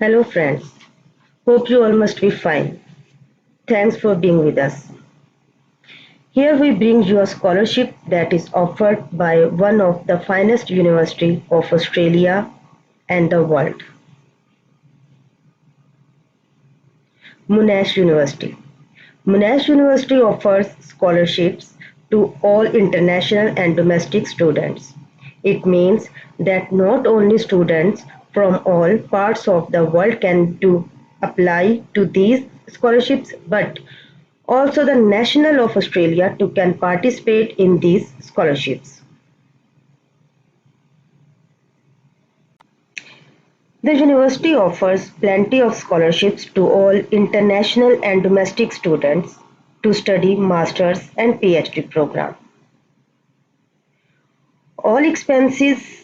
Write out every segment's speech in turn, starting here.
Hello friends, hope you all must be fine. Thanks for being with us. Here we bring you a scholarship that is offered by one of the finest universities of Australia and the world, Monash University. Monash University offers scholarships to all international and domestic students. It means that not only students from all parts of the world can apply to these scholarships, but also the National of Australia too can participate in these scholarships. The university offers plenty of scholarships to all international and domestic students to study master's and PhD program. All expenses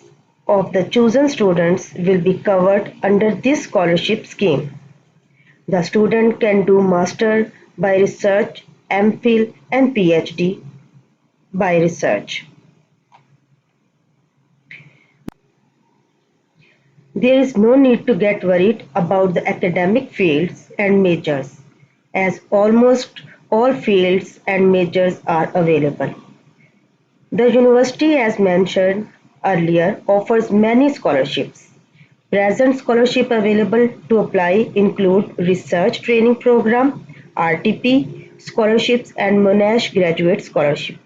of the chosen students will be covered under this scholarship scheme. The student can do master by research, MPhil and PhD by research. There is no need to get worried about the academic fields and majors, as almost all fields and majors are available. The university, as mentioned earlier, offers many scholarships. Present scholarship available to apply include Research Training Program, RTP scholarships and Monash Graduate Scholarship.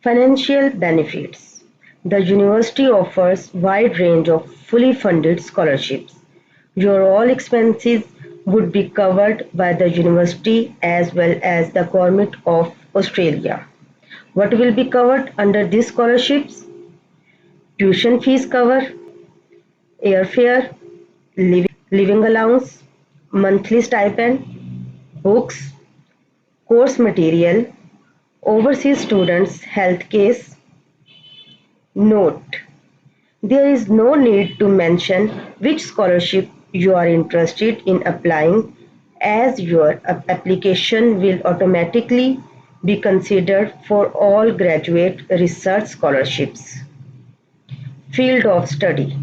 Financial benefits. The university offers wide range of fully funded scholarships. Your all expenses would be covered by the university as well as the Government of Australia. What will be covered under these scholarships? Tuition fees cover, airfare, living allowance, monthly stipend, books, course material, overseas students' health case. Note: there is no need to mention which scholarship you are interested in applying, as your application will automatically be considered for all graduate research scholarships. Field of study.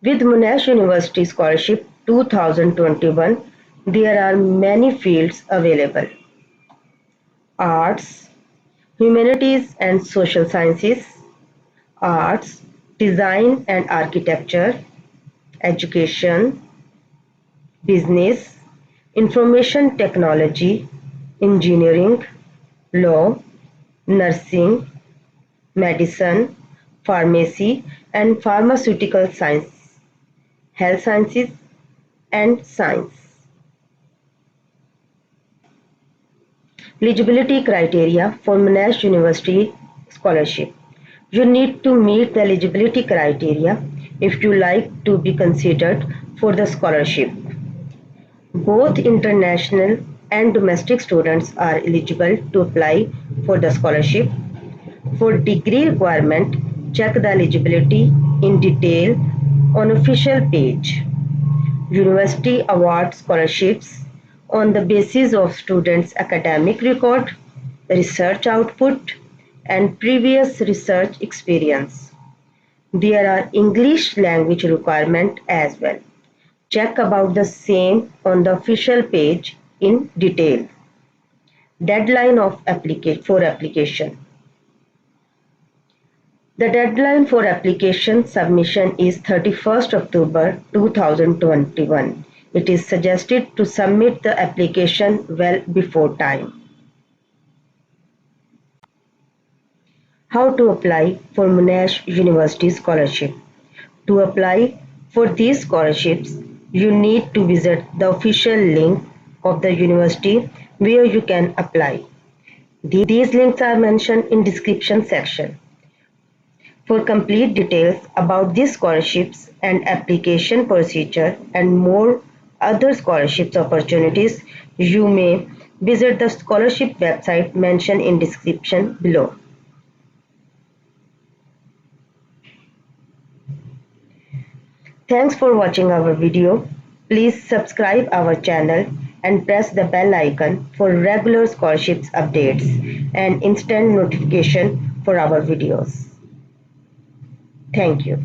With Monash University Scholarship 2021, there are many fields available: arts, humanities and social sciences, arts, design and architecture, education, business, information technology, engineering, law, nursing, medicine, pharmacy and pharmaceutical science, health sciences and science. Eligibility criteria for Monash University scholarship. You need to meet the eligibility criteria if you like to be considered for the scholarship. Both international and domestic students are eligible to apply for the scholarship. For degree requirement, check the eligibility in detail on official page. University awards scholarships on the basis of students' academic record, research output, and previous research experience. There are English language requirement as well. Check about the same on the official page in detail. Deadline for application. The deadline for application submission is 31st October 2021. It is suggested to submit the application well before time. How to apply for Monash University scholarship? To apply for these scholarships, you need to visit the official link of the university where you can apply. These links are mentioned in description section. For complete details about these scholarships and application procedure and more other scholarships opportunities, you may visit the scholarship website mentioned in description below. Thanks for watching our video. Please subscribe our channel and press the bell icon for regular scholarships updates and instant notification for our videos. Thank you.